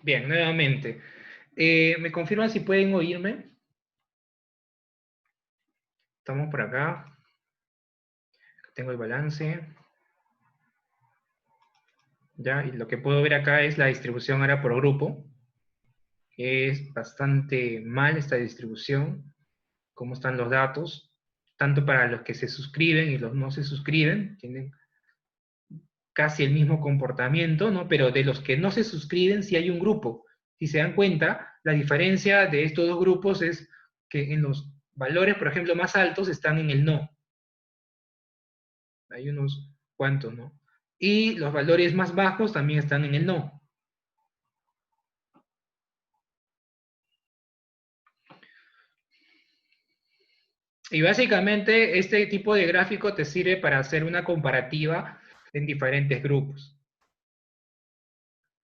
Bien, nuevamente. ¿Me confirman si pueden oírme? Estamos por acá. Tengo el balance. Ya, y lo que puedo ver acá es la distribución ahora por grupo. Es bastante mal esta distribución. Cómo están los datos. Tanto para los que se suscriben y los no se suscriben. Tienen casi el mismo comportamiento, ¿no? Pero de los que no se suscriben sí hay un grupo. Si se dan cuenta, la diferencia de estos dos grupos es que en los valores, por ejemplo, más altos están en el no. Hay unos cuantos, ¿no? Y los valores más bajos también están en el no. Y básicamente este tipo de gráfico te sirve para hacer una comparativa en diferentes grupos.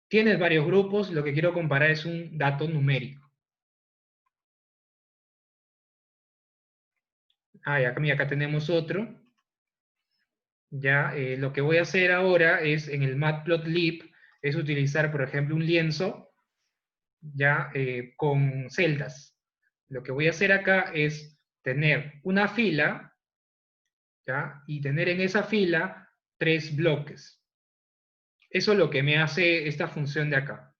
Tienes varios grupos, lo que quiero comparar es un dato numérico. Ah, y acá, mira, acá tenemos otro. Ya, lo que voy a hacer ahora es en el Matplotlib, es utilizar, por ejemplo, un lienzo ya con celdas. Lo que voy a hacer acá es tener una fila, ¿ya? Y tener en esa fila 3 bloques. Eso es lo que me hace esta función de acá.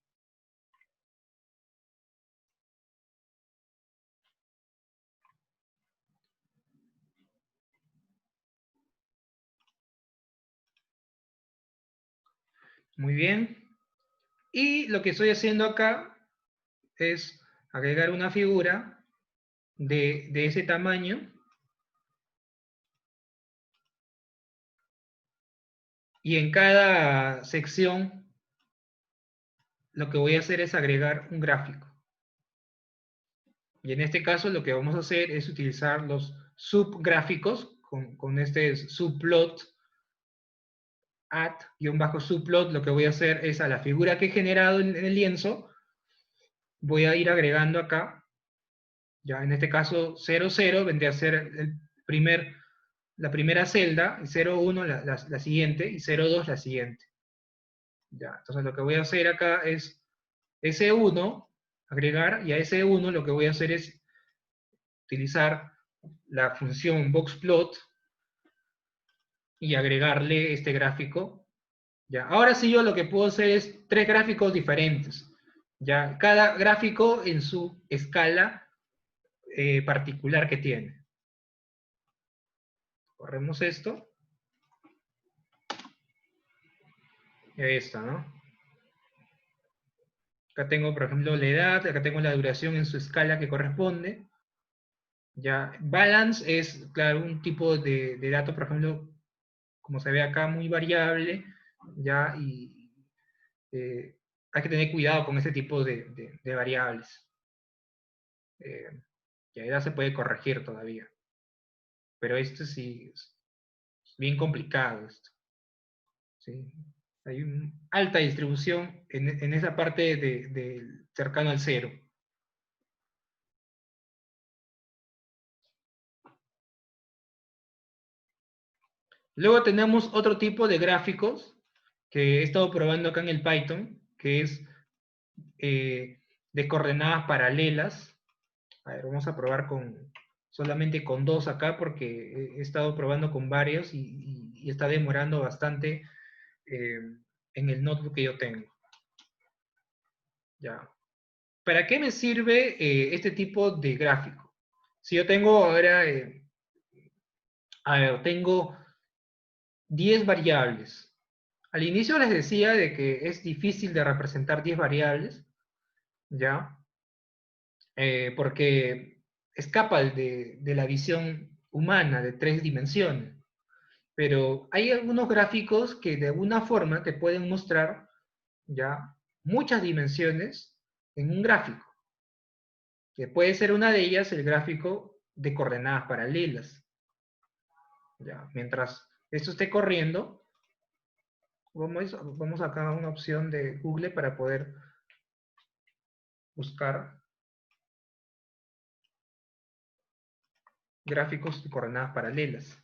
Muy bien. Y lo que estoy haciendo acá es agregar una figura de ese tamaño. Y en cada sección lo que voy a hacer es agregar un gráfico. Y en este caso lo que vamos a hacer es utilizar los subgráficos con este subplot, add-subplot. Lo que voy a hacer es a la figura que he generado en el lienzo, voy a ir agregando acá, ya en este caso 0, 0 vendría a ser la primera celda, y 0, 1 la siguiente, y 0, 2 la siguiente. Ya, entonces lo que voy a hacer acá es S1, agregar, y a S1 lo que voy a hacer es utilizar la función boxplot y agregarle este gráfico. ¿Ya? Ahora sí yo lo que puedo hacer es 3 gráficos diferentes. ¿Ya? Cada gráfico en su escala particular que tiene. Corremos esto. Ahí está, ¿no? Acá tengo, por ejemplo, la edad, acá tengo la duración en su escala que corresponde. Ya, balance es, claro, un tipo de dato, por ejemplo, como se ve acá, muy variable, ya, y hay que tener cuidado con este tipo de variables. Y ahí ya se puede corregir todavía. Pero esto sí es bien complicado. Esto, ¿sí? Hay una alta distribución en esa parte cercano al cero. Luego tenemos otro tipo de gráficos que he estado probando acá en el Python, que es de coordenadas paralelas. A ver, vamos a probar solamente con 2 acá porque he estado probando con varios y está demorando bastante eh, en el notebook que yo tengo. Ya. ¿Para qué me sirve este tipo de gráfico? Si yo tengo ahora, a ver, tengo 10 variables. Al inicio les decía de que es difícil de representar 10 variables, ¿ya? Porque escapa de la visión humana de 3 dimensiones. Pero hay algunos gráficos que de alguna forma te pueden mostrar ya muchas dimensiones en un gráfico, que puede ser una de ellas el gráfico de coordenadas paralelas. Ya, mientras esto esté corriendo, vamos acá a una opción de Google para poder buscar gráficos de coordenadas paralelas.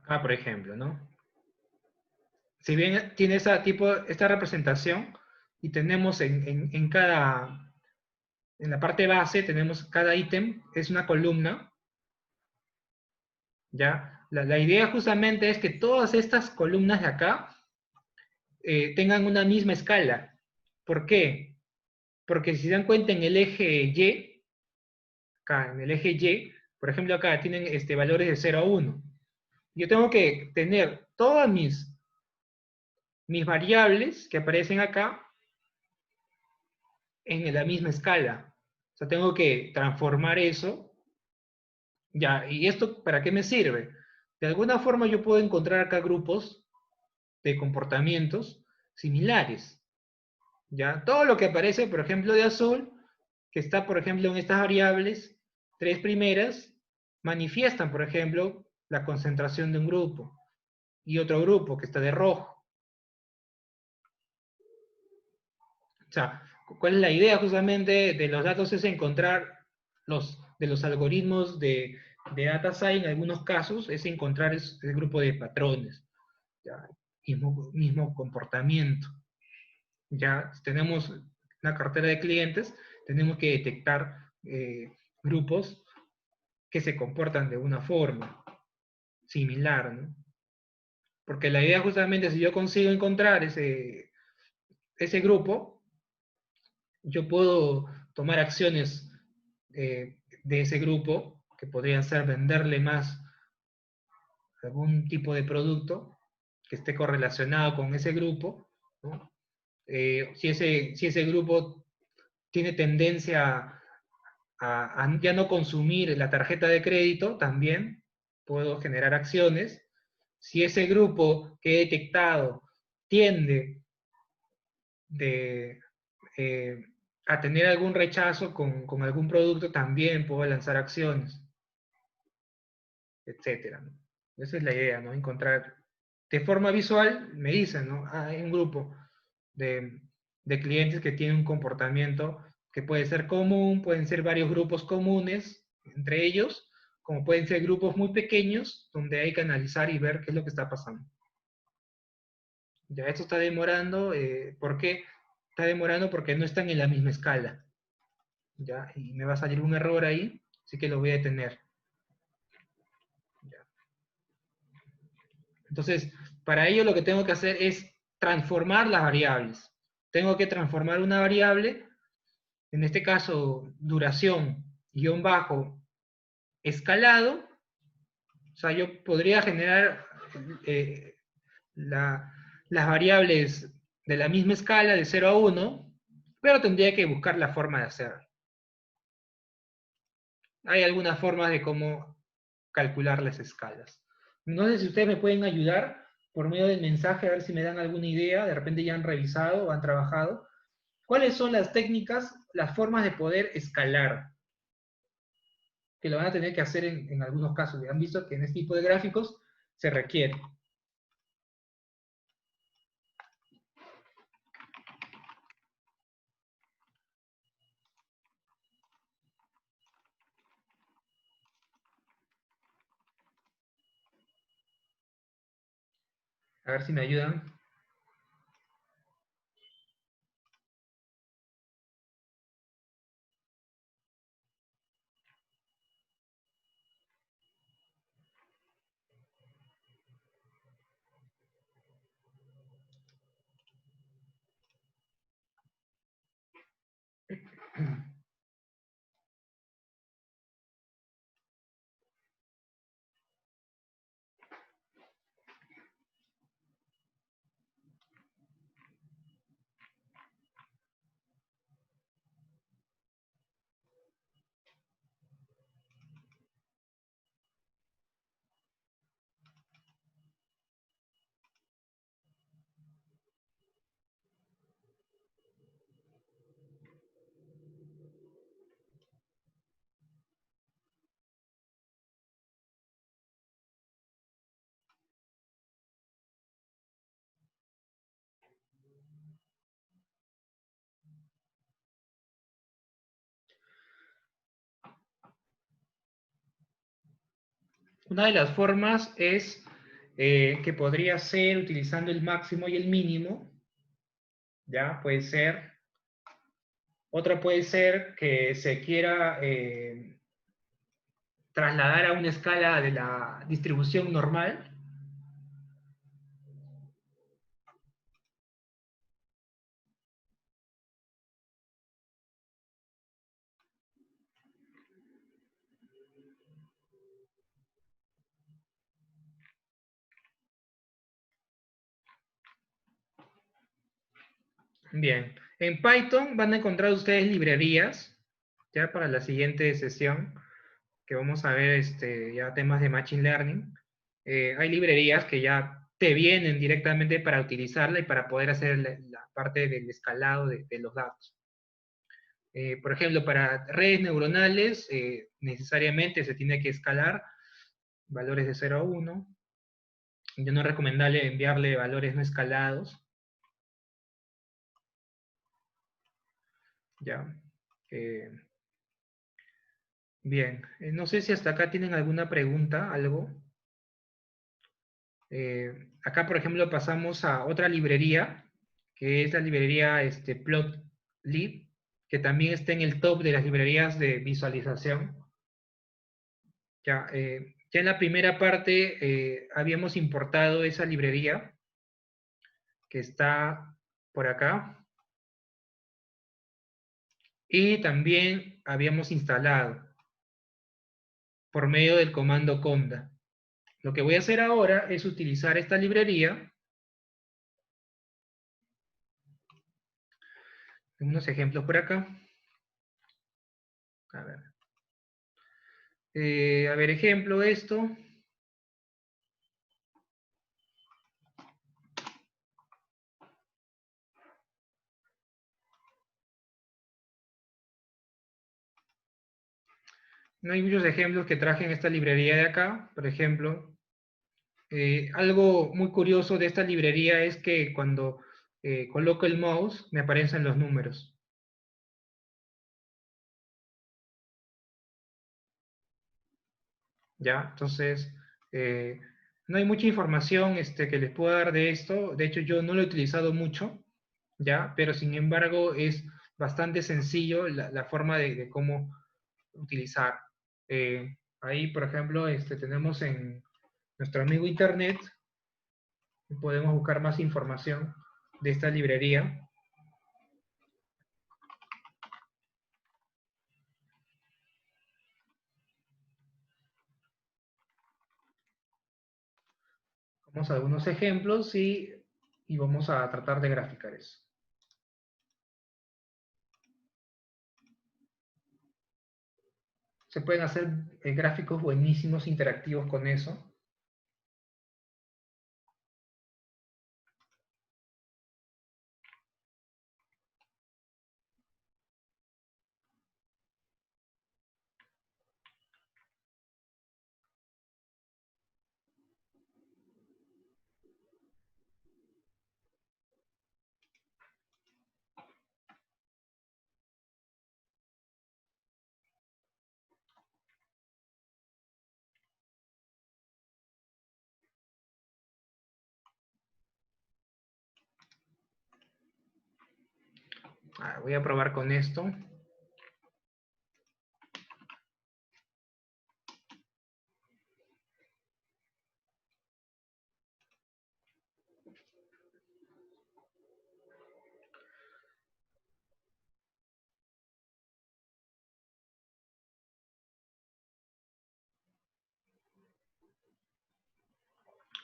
Acá, por ejemplo, ¿no? Si bien tiene esta representación, y tenemos en cada, en la parte base, tenemos cada ítem, es una columna, ¿ya? La idea justamente es que todas estas columnas de acá tengan una misma escala. ¿Por qué? Porque si se dan cuenta en el eje Y, acá en el eje Y, por ejemplo acá tienen valores de 0 a 1. Yo tengo que tener todas mis variables que aparecen acá en la misma escala. O sea, tengo que transformar eso. Ya, ¿y esto para qué me sirve? De alguna forma yo puedo encontrar acá grupos de comportamientos similares. ¿Ya? Todo lo que aparece, por ejemplo, de azul, que está, por ejemplo, en estas variables, tres primeras, manifiestan, por ejemplo, la concentración de un grupo y otro grupo que está de rojo. O sea, ¿cuál es la idea justamente de los datos? Es encontrar de los algoritmos de data science, en algunos casos, es encontrar el grupo de patrones, ¿ya? Mismo comportamiento. Ya tenemos una cartera de clientes, tenemos que detectar grupos que se comportan de una forma similar, ¿no? Porque la idea justamente, si yo consigo encontrar ese grupo, yo puedo tomar acciones de ese grupo, que podrían ser venderle más algún tipo de producto que esté correlacionado con ese grupo, ¿no? Si ese grupo tiene tendencia a ya no consumir la tarjeta de crédito, también puedo generar acciones. Si ese grupo que he detectado tiende de, eh, a tener algún rechazo con algún producto, también puedo lanzar acciones, etcétera, ¿no? Esa es la idea, ¿no? Encontrar de forma visual, me dicen, ¿no? Hay un grupo de, de clientes que tienen un comportamiento que puede ser común, pueden ser varios grupos comunes entre ellos, como pueden ser grupos muy pequeños, donde hay que analizar y ver qué es lo que está pasando. Ya esto está demorando, ¿por qué? Está demorando porque no están en la misma escala, ¿ya? Y me va a salir un error ahí, así que lo voy a detener. ¿Ya? Entonces, para ello lo que tengo que hacer es transformar las variables. Tengo que transformar una variable, en este caso duración, guión bajo, escalado. O sea, yo podría generar eh, las variables de la misma escala, de 0 a 1, pero tendría que buscar la forma de hacerlo. Hay algunas formas de cómo calcular las escalas. No sé si ustedes me pueden ayudar por medio del mensaje, a ver si me dan alguna idea, de repente ya han revisado o han trabajado. ¿Cuáles son las técnicas, las formas de poder escalar? Que lo van a tener que hacer en algunos casos. Ya han visto que en este tipo de gráficos se requiere. A ver si me ayudan. Una de las formas es que podría ser utilizando el máximo y el mínimo, ¿ya? Puede ser. Otra puede ser que se quiera trasladar a una escala de la distribución normal. Bien, en Python van a encontrar ustedes librerías, ya para la siguiente sesión, que vamos a ver ya temas de Machine Learning. Hay librerías que ya te vienen directamente para utilizarla y para poder hacer la parte del escalado de los datos. Por ejemplo, para redes neuronales, necesariamente se tiene que escalar valores de 0 a 1. Yo no es recomendable enviarle valores no escalados. Ya. Eh, bien. No sé si hasta acá tienen alguna pregunta, algo. Acá, por ejemplo, pasamos a otra librería, que es la librería Plotlib, que también está en el top de las librerías de visualización. Ya en la primera parte habíamos importado esa librería que está por acá. Y también habíamos instalado por medio del comando conda. Lo que voy a hacer ahora es utilizar esta librería. Unos ejemplos por acá. A ver, ejemplo, esto. No hay muchos ejemplos que traje en esta librería de acá. Por ejemplo, algo muy curioso de esta librería es que cuando coloco el mouse me aparecen los números. ¿Ya? Entonces, no hay mucha información que les pueda dar de esto. De hecho, yo no lo he utilizado mucho, ¿ya? Pero sin embargo, es bastante sencillo la forma de cómo utilizar. Ahí, por ejemplo, tenemos en nuestro amigo Internet, podemos buscar más información de esta librería. Vamos a algunos ejemplos y vamos a tratar de graficar eso. Se pueden hacer gráficos buenísimos interactivos con eso. Voy a probar con esto.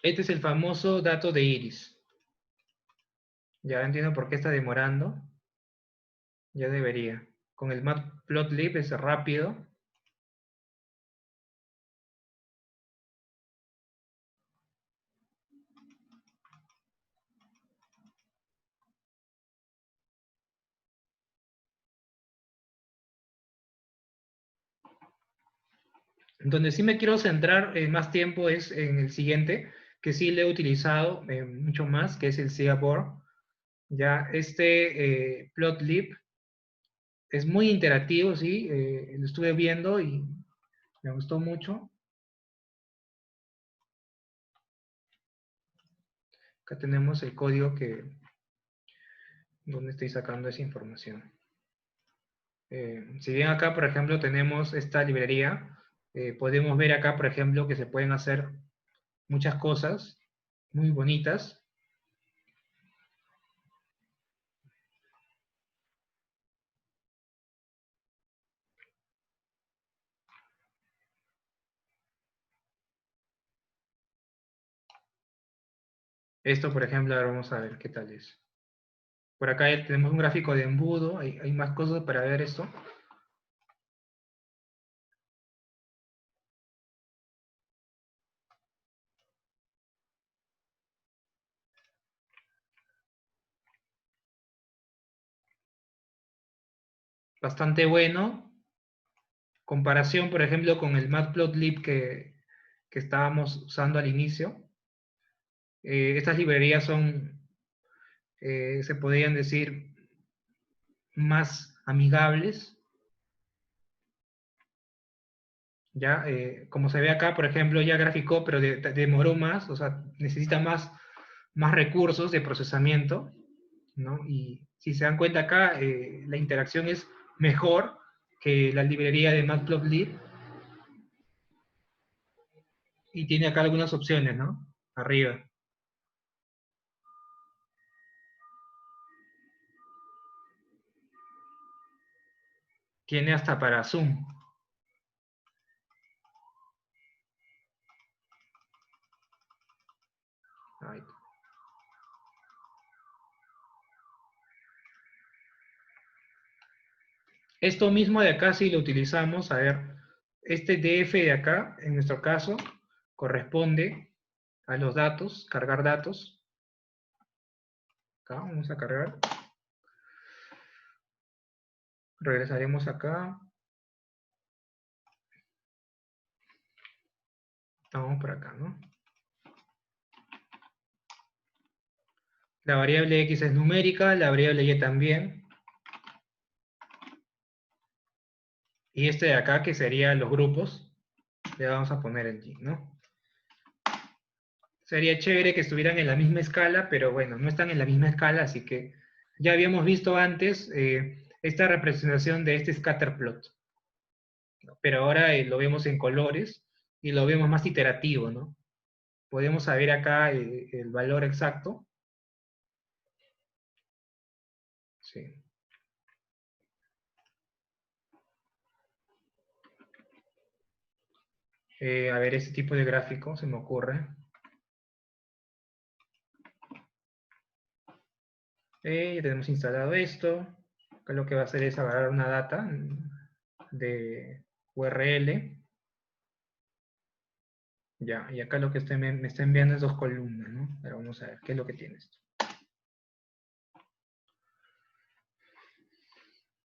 Este es el famoso dato de iris. Ya entiendo por qué está demorando. Ya debería. Con el Matplotlib es rápido. Donde sí me quiero centrar más tiempo es en el siguiente, que sí le he utilizado mucho más, que es el Seaborn. Ya Plotlib es muy interactivo, sí, lo estuve viendo y me gustó mucho. Acá tenemos el código donde estoy sacando esa información. Si bien acá, por ejemplo, tenemos esta librería, podemos ver acá, por ejemplo, que se pueden hacer muchas cosas muy bonitas. Esto, por ejemplo, ahora vamos a ver qué tal es. Por acá tenemos un gráfico de embudo, hay más cosas para ver esto. Bastante bueno. Comparación, por ejemplo, con el Matplotlib que estábamos usando al inicio. Estas librerías son, se podrían decir, más amigables. ¿Ya? Como se ve acá, por ejemplo, ya graficó, pero demoró más, o sea, necesita más recursos de procesamiento, ¿no? Y si se dan cuenta acá, la interacción es mejor que la librería de Matplotlib, y tiene acá algunas opciones, ¿no? Arriba. Tiene hasta para zoom. Ahí. Esto mismo de acá, si lo utilizamos, a ver, este DF de acá, en nuestro caso, corresponde a los datos, cargar datos. Acá vamos a cargar. Regresaremos acá. Vamos por acá, ¿no? La variable X es numérica, la variable Y también. Y este de acá, que serían los grupos, le vamos a poner el Y, ¿no? Sería chévere que estuvieran en la misma escala, pero bueno, no están en la misma escala, así que ya habíamos visto antes esta representación de este scatterplot. Pero ahora lo vemos en colores y lo vemos más iterativo, ¿no? Podemos saber acá el valor exacto. Sí. A ver, este tipo de gráfico se me ocurre. Ya tenemos instalado esto. Acá lo que va a hacer es agarrar una data de URL. Ya, y acá lo que me está enviando es dos columnas, ¿no? Pero vamos a ver qué es lo que tiene esto.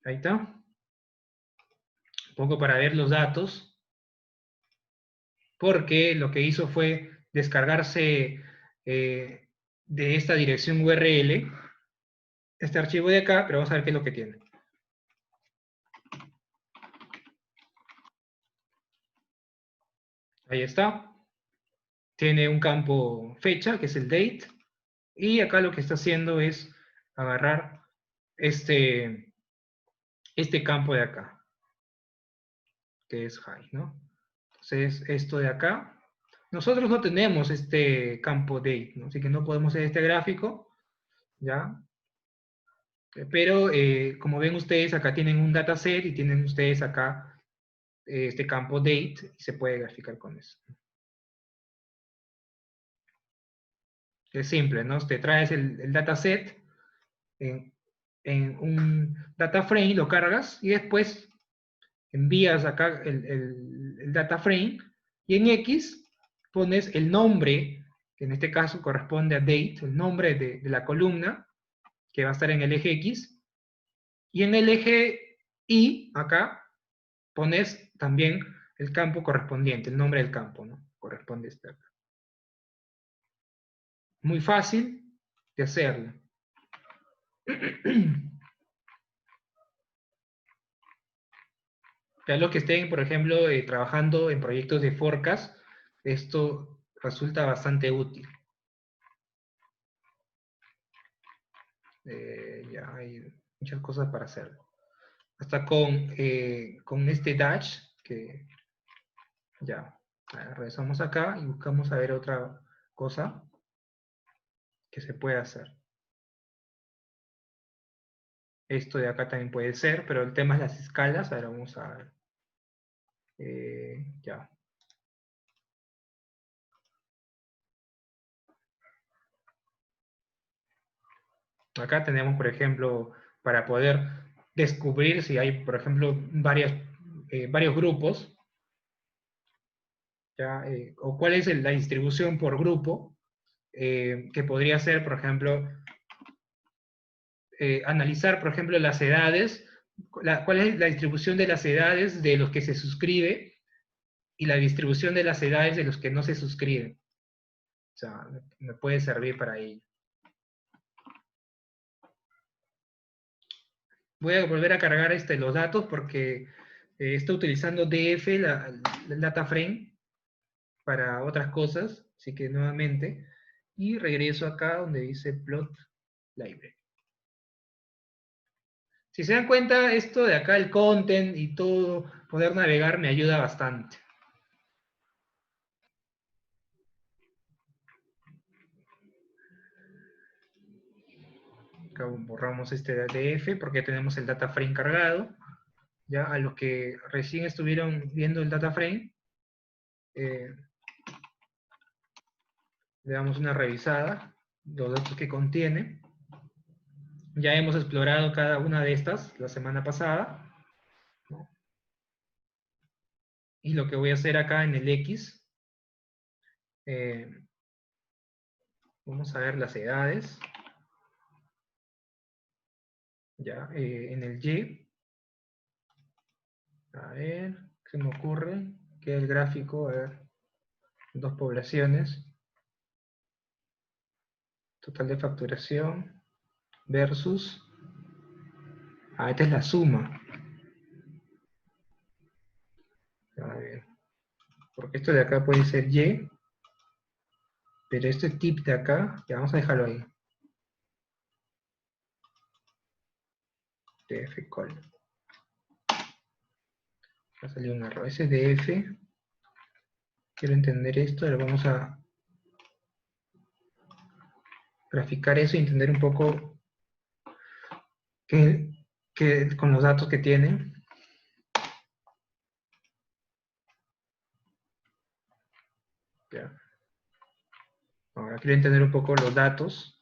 Ahí está. Un poco para ver los datos. Porque lo que hizo fue descargarse de esta dirección URL este archivo de acá, pero vamos a ver qué es lo que tiene. Ahí está. Tiene un campo fecha, que es el date, y acá lo que está haciendo es agarrar este campo de acá, que es high, ¿no? Entonces, esto de acá, nosotros no tenemos este campo date, ¿no? Así que no podemos hacer este gráfico, ¿ya? Pero, como ven ustedes, acá tienen un dataset y tienen ustedes acá este campo date y se puede graficar con eso. Es simple, ¿no? Te traes el dataset en un data frame, lo cargas y después envías acá el data frame y en X pones el nombre, que en este caso corresponde a date, el nombre de la columna que va a estar en el eje X, y en el eje Y, acá, pones también el campo correspondiente, el nombre del campo, ¿no? Corresponde a este acá. Muy fácil de hacerlo. Ya los que estén, por ejemplo, trabajando en proyectos de forecast, esto resulta bastante útil. Ya hay muchas cosas para hacer. Hasta con este dash, que ya, regresamos acá y buscamos a ver otra cosa que se puede hacer. Esto de acá también puede ser, pero el tema es las escalas. Ahora vamos a ver. Ya. Acá tenemos, por ejemplo, para poder descubrir si hay, por ejemplo, varios grupos, ¿ya? O cuál es la distribución por grupo, que podría ser, por ejemplo, analizar, por ejemplo, las edades, cuál es la distribución de las edades de los que se suscribe y la distribución de las edades de los que no se suscriben. O sea, me puede servir para ello. Voy a volver a cargar los datos porque estoy utilizando DF, el data frame, para otras cosas, así que nuevamente, y regreso acá donde dice plot library. Si se dan cuenta, esto de acá, el content y todo, poder navegar me ayuda bastante. Acá borramos este DF porque tenemos el data frame cargado. Ya a los que recién estuvieron viendo el data frame, le damos una revisada, los datos que contiene. Ya hemos explorado cada una de estas la semana pasada. Y lo que voy a hacer acá en el X, vamos a ver las edades. Ya, en el Y, a ver, ¿qué me ocurre? Que el gráfico, a ver, dos poblaciones, total de facturación, versus, esta es la suma. A ver, porque esto de acá puede ser Y, pero este tip de acá, ya vamos a dejarlo ahí. DF call. Va a salir un error. Ese DF, quiero entender esto, ahora vamos a graficar eso y entender un poco con los datos que tiene. Ya. Ahora quiero entender un poco los datos.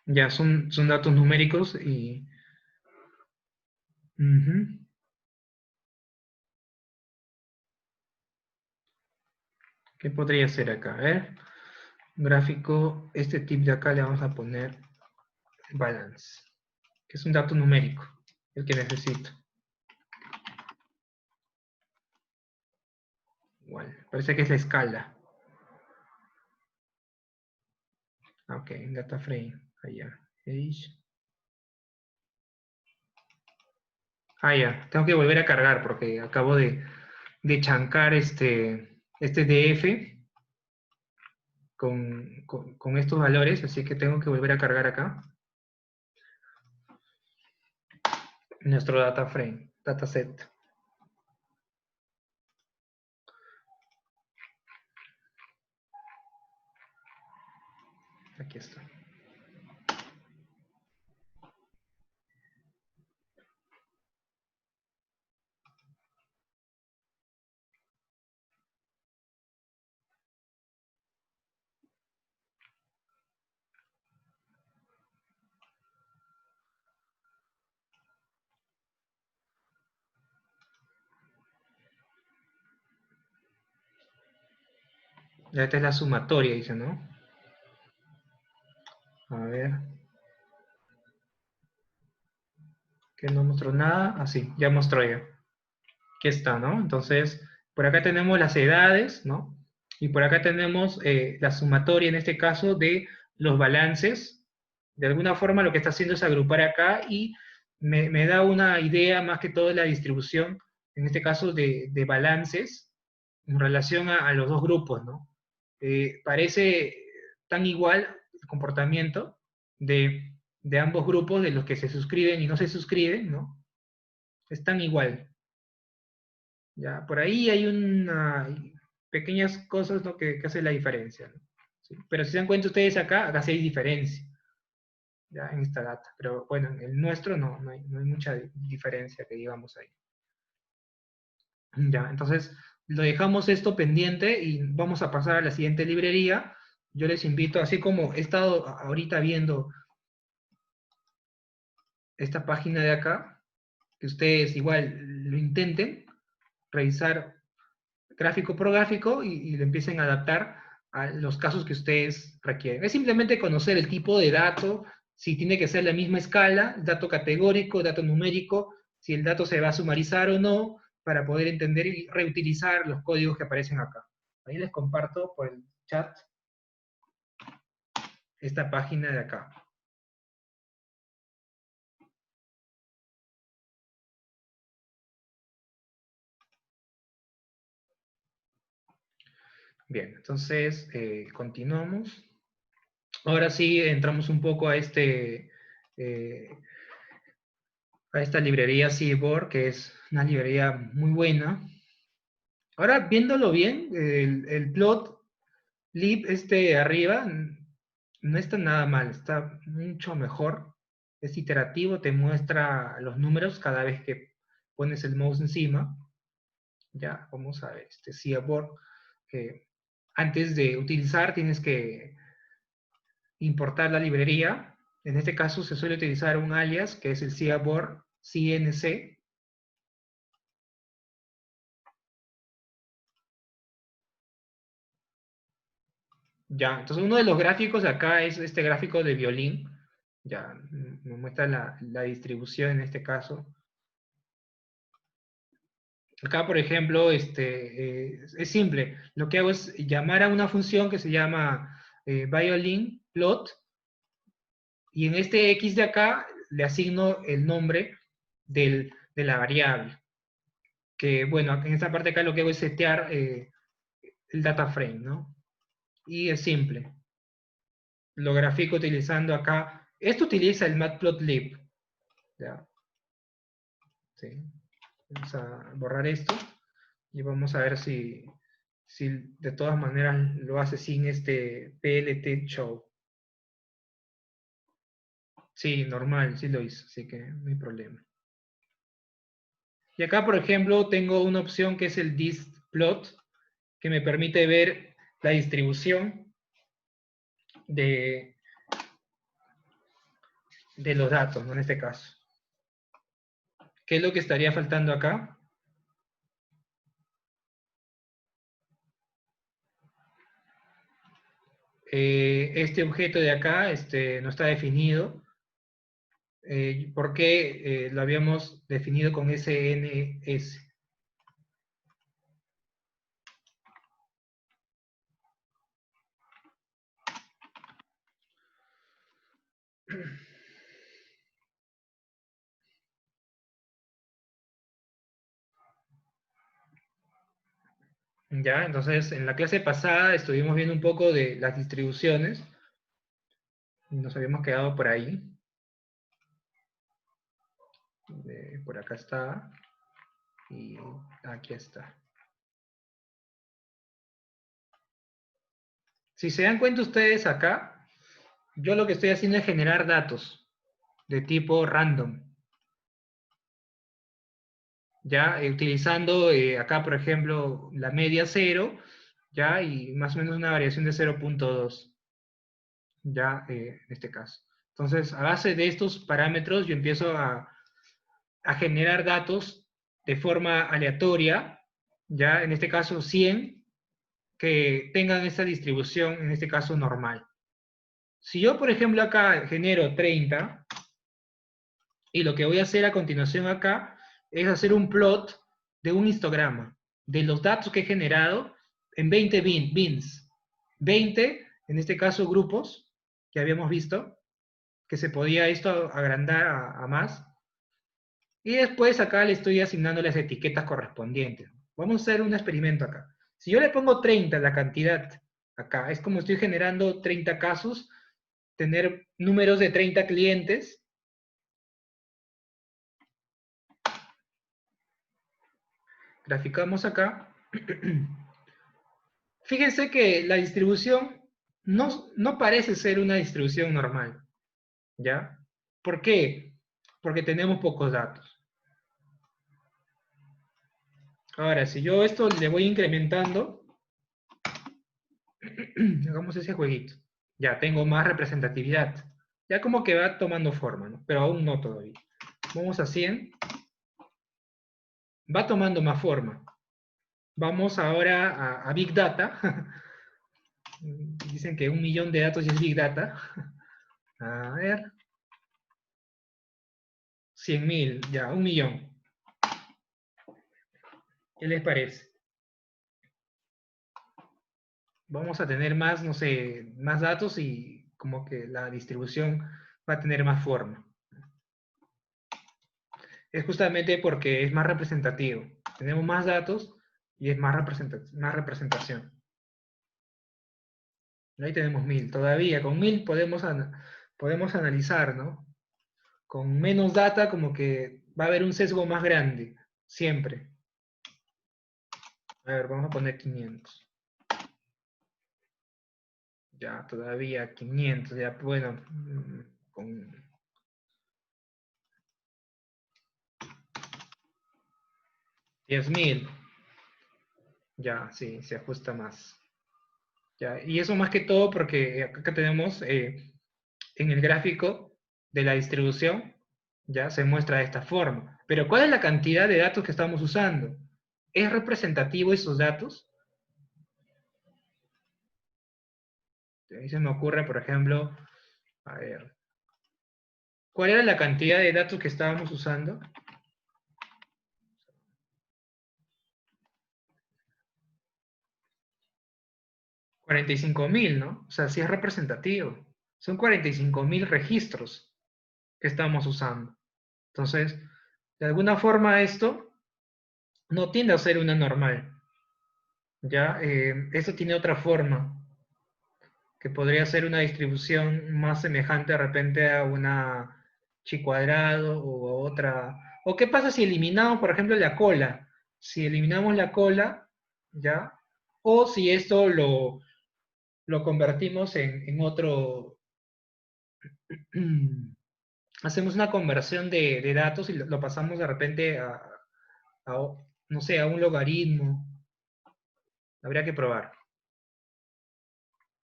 Ya, son datos numéricos y... ¿Qué podría ser acá? A ver, gráfico, este tip de acá le vamos a poner balance, que es un dato numérico, el que necesito. Igual, parece que es la escala. Ok, data frame, allá. Age. Ya, tengo que volver a cargar porque acabo de chancar este DF con estos valores, así que tengo que volver a cargar acá nuestro data frame, dataset. Aquí está. Ya esta es la sumatoria, dice, ¿no? A ver. Que no mostró nada. Así, ya mostró ya. Aquí está, ¿no? Entonces, por acá tenemos las edades, ¿no? Y por acá tenemos la sumatoria, en este caso, de los balances. De alguna forma lo que está haciendo es agrupar acá y me da una idea más que todo de la distribución, en este caso de balances, en relación a los dos grupos, ¿no? Parece tan igual el comportamiento de ambos grupos, de los que se suscriben y no se suscriben, ¿no? Es tan igual. Ya, por ahí hay pequeñas cosas, ¿no?, que hacen la diferencia, ¿no? ¿Sí? Pero si se dan cuenta ustedes acá sí hay diferencia, ya, en esta data. Pero bueno, en el nuestro no hay mucha diferencia que digamos ahí. Ya, entonces lo dejamos esto pendiente y vamos a pasar a la siguiente librería. Yo les invito, así como he estado ahorita viendo esta página de acá, que ustedes igual lo intenten, revisar gráfico por gráfico y lo empiecen a adaptar a los casos que ustedes requieren. Es simplemente conocer el tipo de dato, si tiene que ser la misma escala, dato categórico, dato numérico, si el dato se va a sumarizar o no, para poder entender y reutilizar los códigos que aparecen acá. Ahí les comparto por el chat esta página de acá. Bien, entonces continuamos. Ahora sí entramos un poco eh, a esta librería Seaboard, que es una librería muy buena. Ahora, viéndolo bien, el plot lib arriba no está nada mal, está mucho mejor. Es iterativo, te muestra los números cada vez que pones el mouse encima. Ya, vamos a ver, Seaboard, que antes de utilizar tienes que importar la librería. En este caso se suele utilizar un alias, que es el Seaboard CNC. Ya, entonces uno de los gráficos de acá es este gráfico de violín. Ya, me muestra la distribución en este caso. Acá, por ejemplo, es simple. Lo que hago es llamar a una función que se llama violin plot, y en este X de acá le asigno el nombre de la variable. Que, bueno, en esta parte acá lo que hago es setear el data frame, ¿no? Y es simple. Lo grafico utilizando acá. Esto utiliza el matplotlib. ¿Ya? Sí. Vamos a borrar esto y vamos a ver si de todas maneras lo hace sin este PLT show. Sí, normal, sí lo hizo, así que no hay problema. Y acá, por ejemplo, tengo una opción que es el distplot, que me permite ver la distribución de los datos, ¿no?, en este caso. ¿Qué es lo que estaría faltando acá? Este objeto de acá no está definido. Porque lo habíamos definido con SNS. Ya, entonces en la clase pasada estuvimos viendo un poco de las distribuciones. Nos habíamos quedado por ahí. Por acá está. Y aquí está. Si se dan cuenta ustedes acá, yo lo que estoy haciendo es generar datos de tipo random. Ya, utilizando acá, por ejemplo, la media 0, ya, y más o menos una variación de 0.2. Ya, en este caso. Entonces, a base de estos parámetros, yo empiezo a generar datos de forma aleatoria, ya, en este caso 100, que tengan esta distribución, en este caso normal. Si yo, por ejemplo, acá genero 30, y lo que voy a hacer a continuación acá es hacer un plot de un histograma de los datos que he generado en 20 bins. 20, en este caso, grupos que habíamos visto, que se podía esto agrandar a más. Y después acá le estoy asignando las etiquetas correspondientes. Vamos a hacer un experimento acá. Si yo le pongo 30, la cantidad acá, es como estoy generando 30 casos, tener números de 30 clientes. Graficamos acá. Fíjense que la distribución no parece ser una distribución normal, ¿ya? ¿Por qué? Porque tenemos pocos datos. Ahora, si yo esto le voy incrementando, hagamos ese jueguito. Ya tengo más representatividad. Ya como que va tomando forma, ¿no? Pero aún no todavía. Vamos a 100. Va tomando más forma. Vamos ahora a Big Data. Dicen que 1 millón de datos ya es Big Data. A ver. 100.000, ya, 1 millón. ¿Qué les parece? Vamos a tener más, no sé, más datos y como que la distribución va a tener más forma. Es justamente porque es más representativo. Tenemos más datos y es más representación. Ahí tenemos 1000. Todavía con 1000 podemos analizar, ¿no? Con menos data como que va a haber un sesgo más grande, siempre. A ver, vamos a poner 500. Ya, todavía 500, ya, bueno, con 10.000, ya, sí, se ajusta más. Ya, y eso más que todo porque acá tenemos en el gráfico de la distribución, ya se muestra de esta forma. Pero ¿cuál es la cantidad de datos que estamos usando? ¿Es representativo esos datos? Ahí se me ocurre, por ejemplo, a ver, ¿cuál era la cantidad de datos que estábamos usando? 45.000, ¿no? O sea, sí es representativo. Son 45.000 registros que estamos usando. Entonces, de alguna forma esto no tiende a ser una normal. ¿Ya? Esto tiene otra forma, que podría ser una distribución más semejante de repente a una chi cuadrado o a otra. ¿O qué pasa si eliminamos, por ejemplo, la cola? Si eliminamos la cola, ¿ya? O si esto lo convertimos en otro, hacemos una conversión de datos y lo pasamos de repente no sé, a un logaritmo. Habría que probar.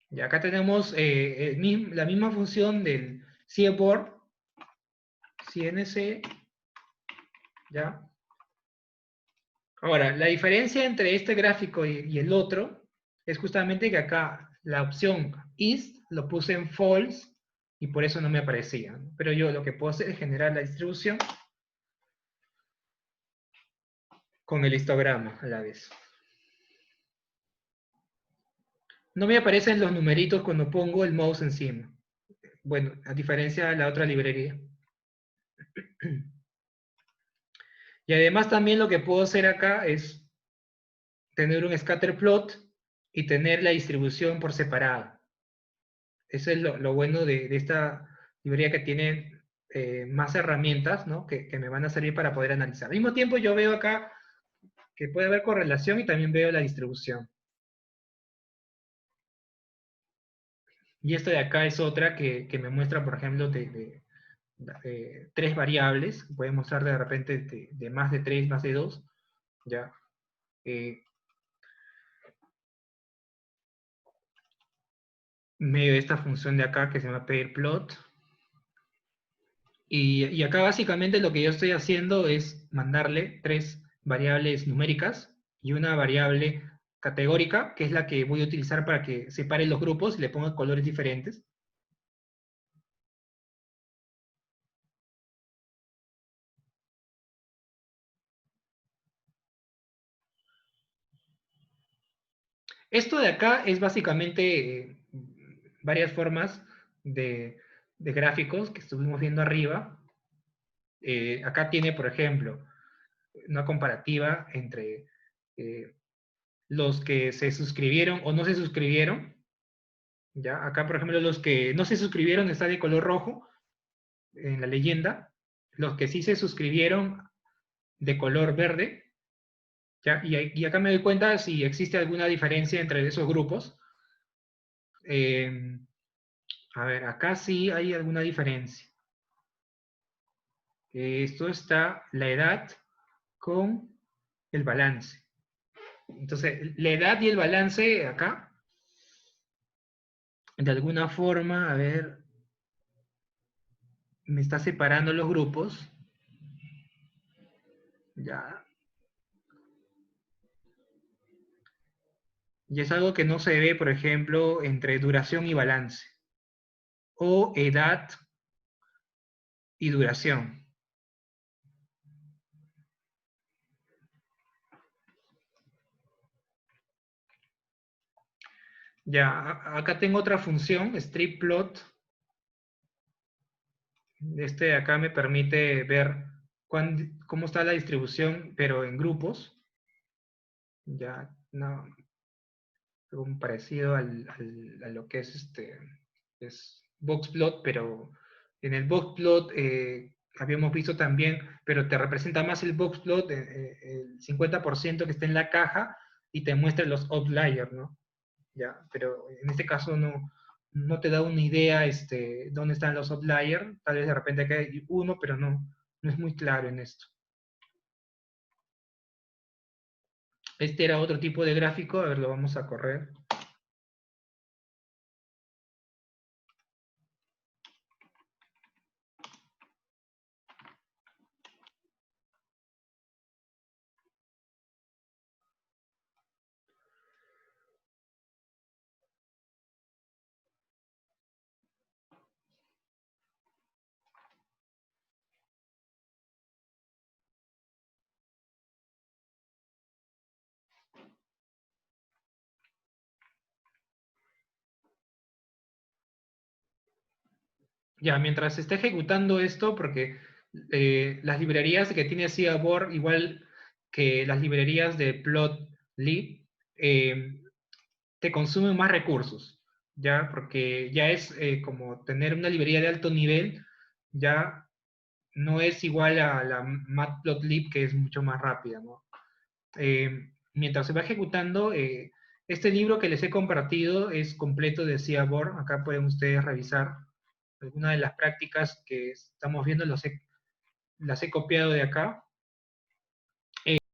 Y acá tenemos la misma función del CBORD, CNC, ¿ya? Ahora, la diferencia entre este gráfico y el otro es justamente que acá la opción is lo puse en false y por eso no me aparecía, ¿no? Pero yo lo que puedo hacer es generar la distribución con el histograma a la vez. No me aparecen los numeritos cuando pongo el mouse encima. Bueno, a diferencia de la otra librería. Y además también lo que puedo hacer acá es tener un scatter plot y tener la distribución por separado. Eso es lo bueno de esta librería que tiene más herramientas, ¿no? Que me van a servir para poder analizar. Al mismo tiempo yo veo acá que puede haber correlación y también veo la distribución. Y esto de acá es otra que me muestra, por ejemplo, de 3 variables, puede mostrar de repente de más de 3, más de 2, ¿ya? Medio de esta función de acá que se llama pairPlot. Y acá básicamente lo que yo estoy haciendo es mandarle 3 variables numéricas y una variable categórica, que es la que voy a utilizar para que separe los grupos y le ponga colores diferentes. Esto de acá es básicamente varias formas de gráficos que estuvimos viendo arriba. acá tiene, por ejemplo, una comparativa entre los que se suscribieron o no se suscribieron. ¿Ya? Acá, por ejemplo, los que no se suscribieron está de color rojo en la leyenda. Los que sí se suscribieron de color verde. ¿Ya? Y acá me doy cuenta si existe alguna diferencia entre esos grupos. A ver, acá sí hay alguna diferencia. Esto está la edad con el balance. Entonces, la edad y el balance acá, de alguna forma, a ver, me está separando los grupos. Ya. Y es algo que no se ve, por ejemplo, entre duración y balance. O edad y duración. Ya, acá tengo otra función, strip plot. Este de acá me permite ver cómo está la distribución, pero en grupos. Ya, no, algo parecido a lo que es boxplot, pero en el boxplot habíamos visto también, pero te representa más el boxplot, el 50% que está en la caja, y te muestra los outliers, ¿no? Ya, pero en este caso no te da una idea dónde están los outliers. Tal vez de repente acá hay uno, pero no es muy claro en esto. Este era otro tipo de gráfico, a ver, lo vamos a correr. Ya, mientras se está ejecutando esto, porque las librerías que tiene Seaborg, igual que las librerías de Plotly, te consumen más recursos, ¿ya? Porque ya es como tener una librería de alto nivel, ya no es igual a la Matplotlib, que es mucho más rápida, ¿no? Mientras se va ejecutando, este libro que les he compartido es completo de Seaborg. Acá pueden ustedes revisar algunas de las prácticas que estamos viendo, las he copiado de acá.